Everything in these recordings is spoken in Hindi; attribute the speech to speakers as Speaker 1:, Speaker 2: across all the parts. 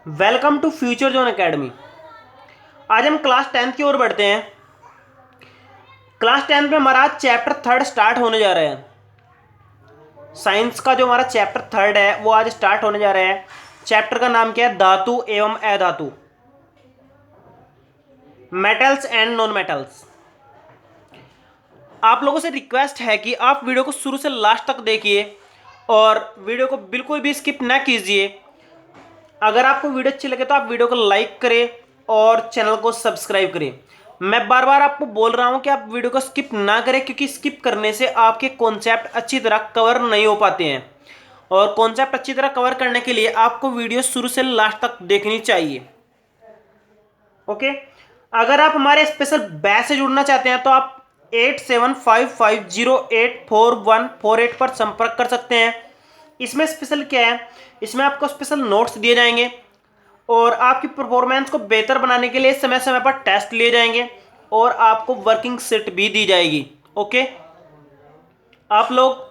Speaker 1: Welcome to future zone academy. आज हम क्लास 10th की ओर बढ़ते हैं। क्लास 10th में हमारा आज चैप्टर 3 स्टार्ट होने जा रहा है। साइंस का जो हमारा चैप्टर 3 है वो आज स्टार्ट होने जा रहा है। चैप्टर का नाम क्या है? धातु एवं अधातु, मेटल्स एंड नॉन मेटल्स। आप लोगों से रिक्वेस्ट है कि आप वीडियो को शुरू से लास्ट तक देखिए और वीडियो को बिल्कुल भी स्किप ना कीजिए। अगर आपको वीडियो अच्छी लगे तो आप वीडियो को लाइक करें और चैनल को सब्सक्राइब करें। मैं बार बार आपको बोल रहा हूं कि आप वीडियो को स्किप ना करें, क्योंकि स्किप करने से आपके कॉन्सेप्ट अच्छी तरह कवर नहीं हो पाते हैं। और कॉन्सेप्ट अच्छी तरह कवर करने के लिए आपको वीडियो शुरू से लास्ट तक देखनी चाहिए। ओके, अगर आप हमारे स्पेशल बैच से जुड़ना चाहते हैं तो आप 8755084148 पर संपर्क कर सकते हैं। इसमें स्पेशल क्या है? इसमें आपको स्पेशल नोट्स दिए जाएंगे और आपकी परफॉर्मेंस को बेहतर बनाने के लिए समय समय पर टेस्ट लिए जाएंगे और आपको वर्किंग सेट भी दी जाएगी। ओके, आप लोग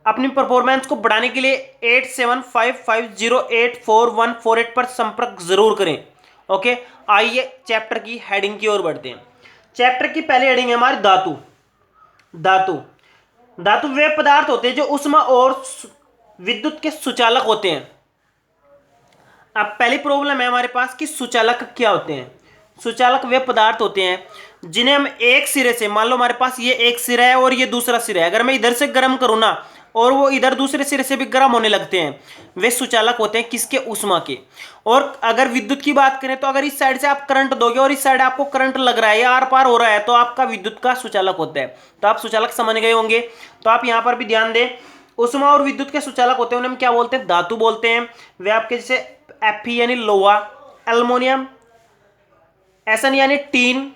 Speaker 1: अपनी परफॉर्मेंस को बढ़ाने के लिए 8755084148 पर संपर्क जरूर करें। ओके, आइए चैप्टर की हेडिंग की ओर बढ़ते हैं। चैप्टर की पहली हेडिंग है हमारी धातु। धातु धातु वे पदार्थ होते हैं जो ऊष्मा और विद्युत के सुचालक होते हैं। अब पहली प्रॉब्लम है हमारे पास कि सुचालक क्या होते हैं। सुचालक वे पदार्थ होते हैं जिन्हें हम एक सिरे से, मान लो हमारे पास ये एक सिरा है और ये दूसरा सिरा है, अगर मैं इधर से गर्म करूं ना और वो इधर दूसरे सिरे से भी गर्म होने लगते हैं, वे सुचालक होते हैं किसके? ऊष्मा के। और अगर विद्युत की बात करें तो अगर इस साइड से आप करंट दोगे और इस साइड आपको करंट लग रहा है या आर पार हो रहा है तो आपका विद्युत का सुचालक होता है। तो आप सुचालक समझ गए होंगे। तो आप यहां पर भी ध्यान दें, ऊष्मा और विद्युत के सुचालक होते हैं उन्हें हम क्या बोलते हैं? धातु बोलते हैं। वे आपके जैसे Fe यानी लोहा, एल्युमिनियम, एसन यानी टीन,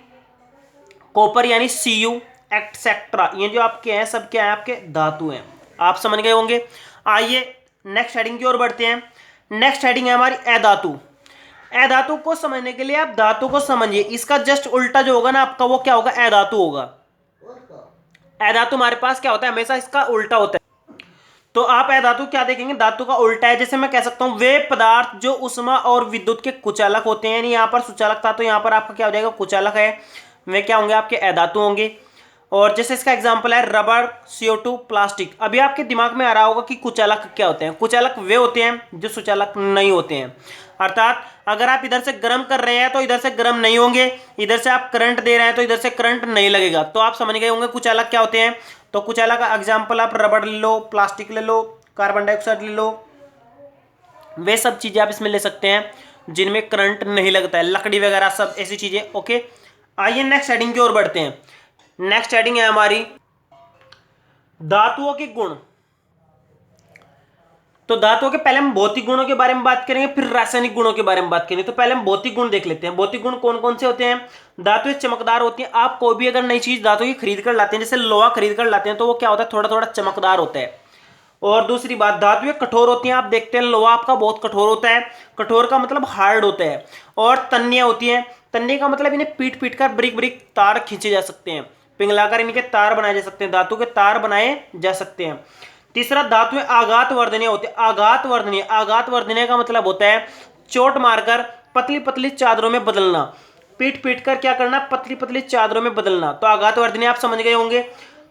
Speaker 1: कॉपर यानी Cu, एक्सेट्रा, ये जो आपके हैं सब क्या है? आपके धातु हैं। आप समझ गए होंगे। आइए नेक्स्ट हेडिंग की ओर बढ़ते हैं। नेक्स्ट हेडिंग है हमारी अधातु। अधातु को समझने के लिए आप धातु को समझिए, इसका जस्ट उल्टा जो होगा ना आपका, वो क्या होगा? अधातु होगा। अधातु हमारे पास क्या होता है? हमेशा इसका उल्टा होता है। तो आप अधातु क्या देखेंगे? धातु का उल्टा है। जैसे मैं कह सकता हूं वे पदार्थ जो ऊष्मा और विद्युत के कुचालक होते हैं, यानी यहां पर सुचालक था तो यहां पर आपका क्या हो जाएगा? कुचालक है। वे क्या होंगे? आपके अधातु होंगे। और जैसे इसका एग्जांपल है रबर, CO2, प्लास्टिक। अभी आपके दिमाग में आ रहा होगा कि कुचालक क्या होते हैं। कुचालक वे होते हैं जो सुचालक नहीं होते हैं। अर्थात अगर आप इधर से गर्म कर रहे हैं तो इधर से गर्म नहीं होंगे, इधर से आप करंट दे रहे हैं तो इधर से करंट नहीं लगेगा। तो आप समझ गए होंगे कुचालक क्या होते हैं। तो कुचालक का एग्जाम्पल आप रबड़ ले लो, प्लास्टिक ले लो, कार्बन डाइऑक्साइड ले लो, वे सब चीजें आप इसमें ले सकते हैं जिनमें करंट नहीं लगता है, लकड़ी वगैरह सब ऐसी चीजें। ओके, आइए नेक्स्ट हेडिंग की ओर बढ़ते हैं। नेक्स्ट हेडिंग है हमारी धातुओं के गुण। तो धातुओं के पहले हम भौतिक गुणों के बारे में बात करेंगे, फिर रासायनिक गुणों के बारे में बात करेंगे। तो पहले हम भौतिक गुण देख लेते हैं। भौतिक गुण कौन कौन से होते हैं? धातुएं चमकदार होती हैं। आप कोई भी अगर नई चीज धातु की खरीद कर लाते हैं, जैसे लोहा खरीद कर लाते हैं, तो वो क्या होता है? थोड़ा थोड़ा चमकदार होता है। और दूसरी बात, धातुएं कठोर होती हैं। आप देखते हैं लोहा आपका बहुत कठोर होता है। कठोर का मतलब हार्ड होता है। और तन्यें होती हैं। तन्य का मतलब इन्हें पीट पीट कर ब्रिक ब्रिक तार खींचे जा सकते हैं, पिघलाकर इनके तार बनाए जा सकते हैं, धातु के तार बनाए जा सकते हैं। तीसरा, धातुएं आघात वर्धनीय होती है। आघात वर्धनीय, आघात वर्धनीय का मतलब होता है चोट मारकर पतली पतली चादरों में बदलना, पीट पीट कर क्या करना? पतली पतली चादरों में बदलना। तो आघात वर्धनीय आप समझ गए होंगे।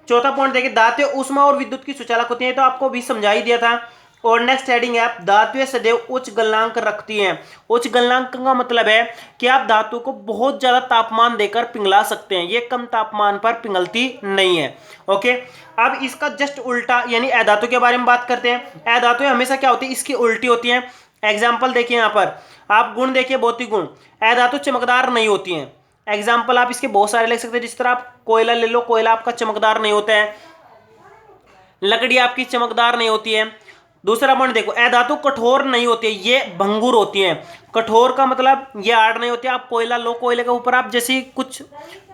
Speaker 1: चौथा पॉइंट देखिए, धातुएं ऊष्मा और विद्युत की सुचालक होती हैं। तो आपको भी समझा ही दिया था। और नेक्स्ट हेडिंग है, आप धातुएं सदैव उच्च गलनांक रखती हैं। उच्च गलनांक का मतलब है कि आप धातु को बहुत ज्यादा तापमान देकर पिघला सकते हैं, ये कम तापमान पर पिघलती नहीं है। ओके, अब इसका जस्ट उल्टा यानी अधातु के बारे में बात करते हैं। अधातुएं हमेशा क्या होती है? इसकी उल्टी होती हैं। एग्जाम्पल देखिए, यहां पर आप गुण देखिए, भौतिक गुण। अधातु चमकदार नहीं होती हैं। एग्जाम्पल आप इसके बहुत सारे ले सकते हैं। जिस तरह आप कोयला ले लो, कोयला आपका चमकदार नहीं होता है। लकड़ी आपकी चमकदार नहीं होती है। दूसरा पॉइंट देखो, अधातु कठोर नहीं होती है, ये भंगुर होती हैं। कठोर का मतलब ये हार्ड नहीं होती। आप कोयला लो, कोयले के ऊपर आप जैसे कुछ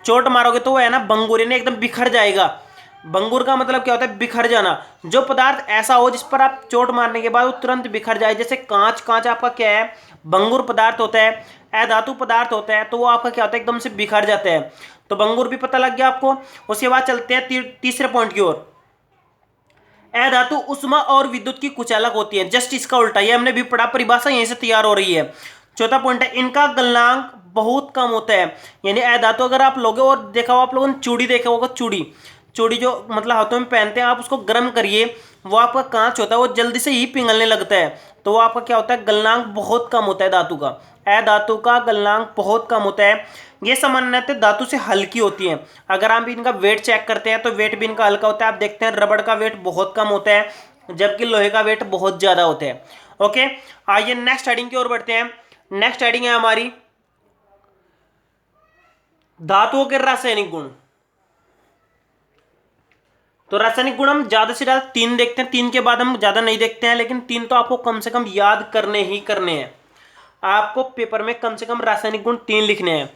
Speaker 1: चोट मारोगे तो वो है ना भंगुर, यानी एकदम बिखर जाएगा। भंगुर का मतलब क्या होता है? बिखर जाना। जो पदार्थ ऐसा हो जिस पर आप चोट मारने के बाद वो तुरंत बिखर जाए, जैसे कांच। कांच आपका क्या है? भंगुर पदार्थ होता है, अधातु पदार्थ होता है, तो वो आपका क्या होता है? एकदम से बिखर जाता है। तो भंगुर भी पता लग गया आपको। उसके बाद चलते हैं तीसरे पॉइंट की ओर। अधातु उष्मा और विद्युत की कुचालक होती है। जस्ट इसका उल्टा, ये हमने भी पढ़ा, परिभाषा यहीं से तैयार हो रही है। चौथा पॉइंट है इनका गलनांक बहुत कम होता है। यानी अधातु अगर आप लोगे, और देखा हो आप लोगों ने चूड़ी देखा होगा, चूड़ी चूड़ी जो मतलब हाथों में पहनते हैं, आप उसको गर्म करिए, वो आपका कांच होता है, वो जल्दी से ही पिघलने लगता है, तो वो आपका क्या होता है, गलनांक बहुत कम होता है धातु का। अधातु का गलनांक बहुत कम होता है। ये सामान्यतः धातु से हल्की होती हैं। अगर आप इनका वेट चेक करते हैं तो वेट भी इनका हल्का होता है। आप देखते हैं रबड़ का वेट बहुत कम होता है, जबकि लोहे का वेट बहुत ज्यादा होता है। ओके, आइए नेक्स्ट हेडिंग की ओर बढ़ते हैं। नेक्स्ट हेडिंग है हमारी धातुओं के रासायनिक गुण। तो रासायनिक गुण हम ज्यादा से ज्यादा 3 देखते हैं, 3 के बाद हम ज्यादा नहीं देखते हैं, लेकिन 3 तो आपको कम से कम याद करने ही करने हैं। आपको पेपर में कम से कम रासायनिक गुण 3 लिखने हैं,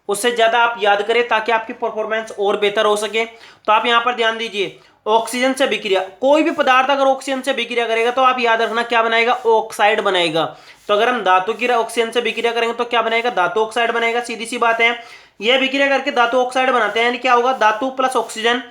Speaker 1: उससे ज्यादा आप याद करें ताकि आपकी परफॉर्मेंस और बेहतर हो सके। तो आप यहां पर ध्यान दीजिए, ऑक्सीजन से विक्रिया, कोई भी पदार्थ अगर ऑक्सीजन से विक्रिया करेगा तो आप याद रखना क्या बनाएगा, ऑक्साइड बनेगा। तो अगर हम धातु की ऑक्सीजन से विक्रिया करेंगे तो क्या बनेगा, धातु ऑक्साइड बनेगा, सीधी सी बात है। यह विक्रिया करके धातु ऑक्साइड बनाते हैं, यानी क्या होगा, धातु प्लस ऑक्सीजन,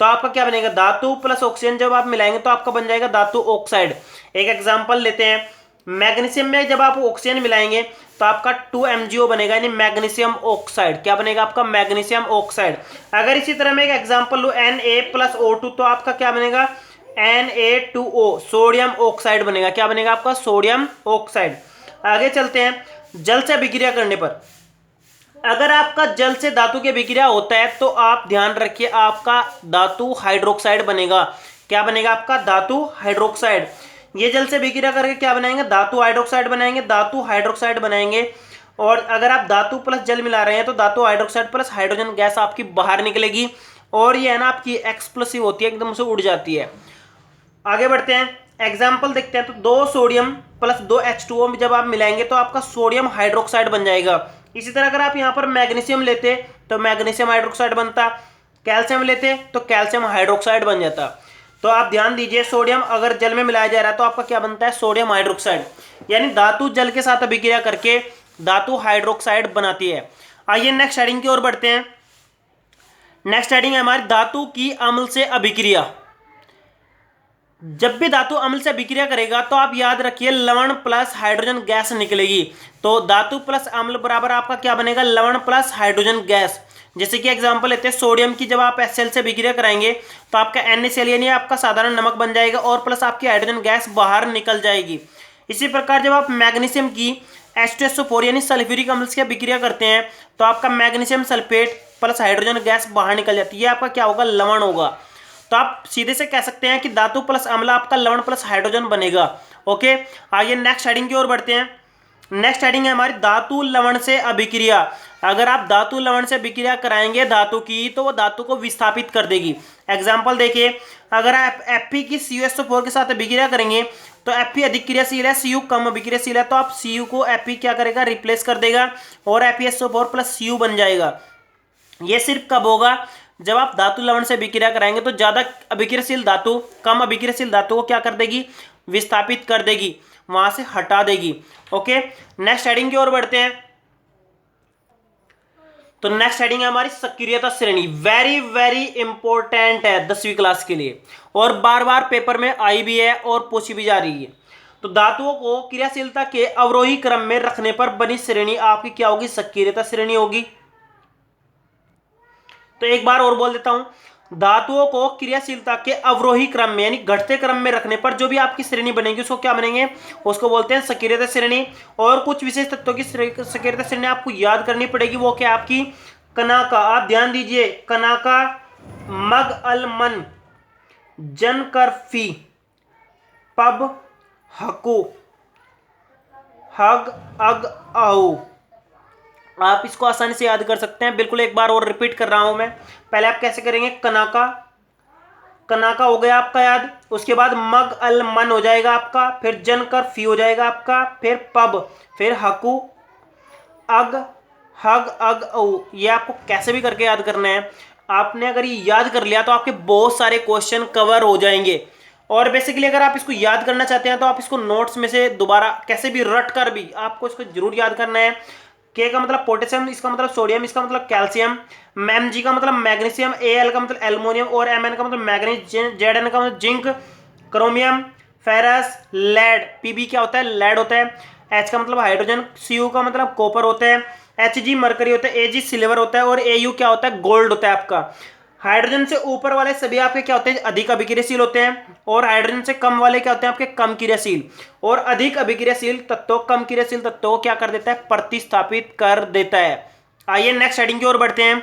Speaker 1: तो आपका क्या बनेगा, धातु प्लस ऑक्सीजन जब आप मिलाएंगे तो आपका बन जाएगा धातु ऑक्साइड। एक एग्जांपल लेते हैं, मैग्नीशियम में जब आप ऑक्सीजन मिलाएंगे तो आपका 2MgO बनेगा, यानी मैग्नीशियम ऑक्साइड। क्या बनेगा आपका, मैग्नीशियम ऑक्साइड। अगर इसी तरह मैं एक एग्जांपल लूं Na+O2, तो आपका क्या बनेगा, Na2O, सोडियम ऑक्साइड बनेगा। क्या बनेगा आपका, सोडियम ऑक्साइड। आगे चलते हैं, जल से विक्रिया करने पर, अगर आपका जल से धातु की विक्रिया होता है तो आप ध्यान रखिए आपका धातु हाइड्रोक्साइड बनेगा। क्या बनेगा आपका, धातु हाइड्रोक्साइड। ये जल से विक्रिया करके क्या बनाएंगे, धातु हाइड्रोक्साइड बनाएंगे, धातु हाइड्रोक्साइड बनाएंगे। और अगर आप धातु प्लस जल मिला रहे हैं तो धातु हाइड्रोक्साइड प्लस हाइड्रोजन गैस आपकी बाहर निकलेगी, और ये है ना आपकी एक्सप्लोसिव होती है, एकदम से उड़ जाती है। आगे बढ़ते हैं, एग्जाम्पल देखते हैं। तो 2 सोडियम प्लस 2 H2O जब आप मिलाएंगे तो आपका सोडियम हाइड्रोक्साइड बन जाएगा। इसी तरह अगर आप यहाँ पर मैग्नीशियम लेते तो मैग्नीशियम हाइड्रोक्साइड बनता, कैल्शियम लेते तो कैल्शियम हाइड्रोक्साइड बन जाता। तो आप ध्यान दीजिए, सोडियम अगर जल में मिलाया जा रहा है तो आपका क्या बनता है, सोडियम हाइड्रोक्साइड। यानी धातु जल के साथ अभिक्रिया करके धातु हाइड्रोक्साइड बनाती है। आइए नेक्स्ट हेडिंग की ओर बढ़ते हैं। नेक्स्ट हेडिंग है हमारी धातु की अम्ल से अभिक्रिया। जब भी धातु अम्ल से विक्रिया करेगा तो आप याद रखिए लवण प्लस हाइड्रोजन गैस निकलेगी। तो धातु प्लस अम्ल बराबर आपका क्या बनेगा, लवण प्लस हाइड्रोजन गैस। जैसे कि एग्जांपल लेते हैं, सोडियम की जब आप HCl से विक्रिया कराएंगे तो आपका NaCl यानी आपका साधारण नमक बन जाएगा, और प्लस आपकी हाइड्रोजन गैस बाहर निकल जाएगी। इसी प्रकार जब आप मैग्नीशियम की H2SO4 यानी सल्फ्यूरिक अम्ल से विक्रिया करते हैं तो आपका magnesium sulphate plus hydrogen gas बाहर निकल जाती है, आपका क्या होगा, लवण होगा। तो आप सीधे से कह सकते हैं कि धातु प्लस अम्ल आपका लवण प्लस हाइड्रोजन बनेगा। ओके, आइए नेक्स्ट हेडिंग की ओर बढ़ते हैं। नेक्स्ट हेडिंग है हमारी धातु लवण से अभिक्रिया। अगर आप धातु लवण से विक्रिया कराएंगे धातु की तो वो धातु को विस्थापित कर देगी। एग्जांपल देखिए, अगर आप Fe की CuSO4 के साथ विक्रिया करेंगे तो Fe अधिक क्रियाशील है, Cu कम अभिक्रियाशील है, तो आप Cu को Fe क्या करेगा, रिप्लेस कर देगा, और FeSO4 प्लस Cu बन जाएगा। ये सिर्फ कब होगा, जब आप धातु लवण से विक्रिया कराएंगे तो ज्यादा अभिक्रियाशील धातु कम अभिक्रियाशील धातु को क्या कर देगी, विस्थापित कर देगी, वहां से हटा देगी। ओके, नेक्स्ट हेडिंग की ओर बढ़ते हैं। तो नेक्स्ट हेडिंग है हमारी सक्रियता श्रेणी। वेरी वेरी इंपॉर्टेंट है 10वीं क्लास के लिए, और बार बार पेपर में आई भी है और पूछी भी जा रही है। तो धातुओं को क्रियाशीलता के अवरोही क्रम में रखने पर बनी श्रेणी आपकी क्या होगी, सक्रियता श्रेणी होगी। तो एक बार और बोल देता हूं, धातुओं को क्रियाशीलता के अवरोही क्रम में यानी घटते क्रम में रखने पर जो भी आपकी श्रेणी बनेगी उसको क्या बनेंगे, उसको बोलते हैं सक्रियता श्रेणी। और कुछ विशेष तत्वों की सक्रियता श्रेणी आपको याद करनी पड़ेगी, वो क्या आपकी कनाका। आप ध्यान दीजिए, कनाका, मग अल मन, जन कर फी, पब, हकु, हग, अग, आहू। आप इसको आसानी से याद कर सकते हैं। बिल्कुल एक बार और रिपीट कर रहा हूं मैं। पहले आप कैसे करेंगे, कनाका, कनाका हो गया आपका याद, उसके बाद मग अल मन हो जाएगा आपका, फिर जन कर फी हो जाएगा आपका, फिर पब, फिर हकू, अग, हग, अग, औ। ये आपको कैसे भी करके याद करना है। आपने अगर ये याद कर लिया तो आपके बहुत सारे क्वेश्चन कवर हो जाएंगे। और बेसिकली अगर आप इसको याद करना चाहते हैं तो आप इसको नोट्स में से दोबारा कैसे भी रट कर भी आपको इसको जरूर याद करना है। के का मतलब पोटेशियम, इसका मतलब सोडियम, इसका मतलब कैल्शियम, Mg का मतलब मैग्नीशियम, Al का मतलब एल्युमिनियम, और Mn का मतलब मैग्नीज, Zn का मतलब zinc, chromium, ferrous, lead, P B क्या होता है, लेड होता है, एच का मतलब हाइड्रोजन, सीयू का मतलब कॉपर होता है, एच जी मरकरी होता है, ए जी सिल्वर होता है और एयू क्या होता है, गोल्ड होता है आपका। हाइड्रोजन से ऊपर वाले सभी आपके क्या होते हैं, अधिक अभिक्रियाशील होते हैं, और हाइड्रोजन से कम वाले क्या होते हैं आपके, कम क्रियाशील। और अधिक अभिक्रियाशील तत्वों कम क्रियाशील तत्वों को क्या कर देता है, प्रतिस्थापित कर देता है। आइए नेक्स्ट हेडिंग की ओर बढ़ते हैं।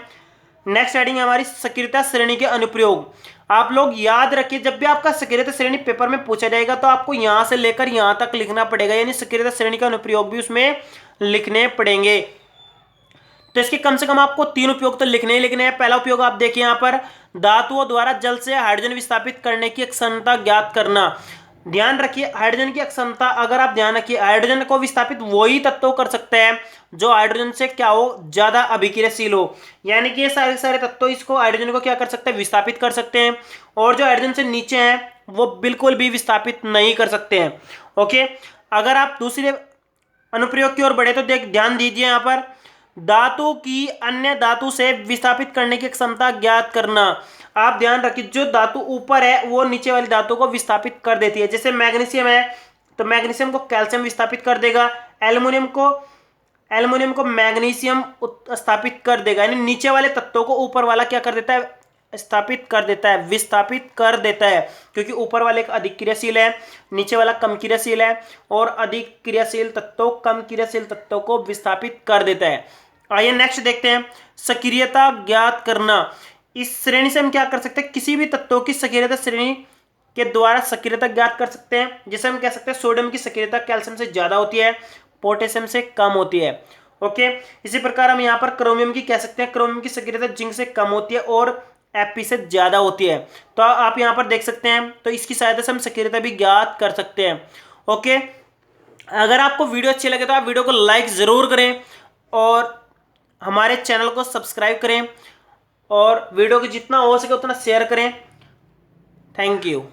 Speaker 1: नेक्स्ट हेडिंग है हमारी सक्रियता श्रेणी के अनुप्रयोग। आप लोग याद रखिए, जब भी आपका सक्रियता श्रेणी पेपर में पूछा जाएगा तो आपको यहां से लेकर यहां तक लिखना पड़ेगा, यानी सक्रियता श्रेणी का अनुप्रयोग भी उसमें लिखने पड़ेंगे। तो इसके कम से कम आपको 3 उपयोग तो लिखने ही लिखने हैं। पहला उपयोग आप देखिए यहाँ पर, धातुओं द्वारा जल से हाइड्रोजन विस्थापित करने की क्षमता ज्ञात करना। ध्यान रखिए, हाइड्रोजन की क्षमता, अगर आप ध्यान रखिए, हाइड्रोजन को विस्थापित वही तत्व कर सकते हैं जो हाइड्रोजन से क्या हो, ज्यादा अभिक्रियाशील हो। यानी कि ये सारे सारे तत्व इसको, हाइड्रोजन को क्या कर सकते हैं, विस्थापित कर सकते हैं, और जो हाइड्रोजन से नीचे हैं वो बिल्कुल भी विस्थापित नहीं कर सकते हैं। ओके, अगर आप दूसरे अनुप्रयोग की ओर बढ़े तो ध्यान दीजिए यहाँ पर, धातु की अन्य धातु से विस्थापित करने की क्षमता ज्ञात करना। आप ध्यान रखिए, जो धातु ऊपर है वो नीचे वाली धातु को विस्थापित कर देती है। जैसे मैग्नीशियम है तो मैग्नीशियम को कैल्शियम विस्थापित कर देगा, एल्युमिनियम को मैग्नीशियम स्थापित कर देगा। यानी नीचे वाले तत्वों को ऊपर वाला क्या कर देता है, स्थापित कर देता है, विस्थापित कर देता है, क्योंकि ऊपर वाले का अधिक क्रियाशील है, नीचे वाला कम क्रियाशील है, और अधिक क्रियाशील तत्वों कम क्रियाशील तत्वों को विस्थापित कर देता है। आइए नेक्स्ट देखते हैं, सक्रियता ज्ञात करना। इस श्रेणी से हम क्या कर सकते हैं, किसी भी तत्वों की सक्रियता श्रेणी के द्वारा सक्रियता ज्ञात कर सकते हैं। जैसे हम कह सकते हैं सोडियम की सक्रियता कैल्शियम से ज्यादा होती है, पोटेशियम से कम होती है। ओके, इसी प्रकार हम यहाँ पर क्रोमियम की कह सकते हैं, क्रोमियम की सक्रियता जिंक से कम होती है और Fe से ज्यादा होती है। तो आप यहाँ पर देख सकते हैं, तो इसकी सहायता से हम सक्रियता भी ज्ञात कर सकते हैं। ओके, अगर आपको वीडियो अच्छी लगे तो आप वीडियो को लाइक जरूर करें और हमारे चैनल को सब्सक्राइब करें, और वीडियो को जितना हो सके उतना शेयर करें। Thank you.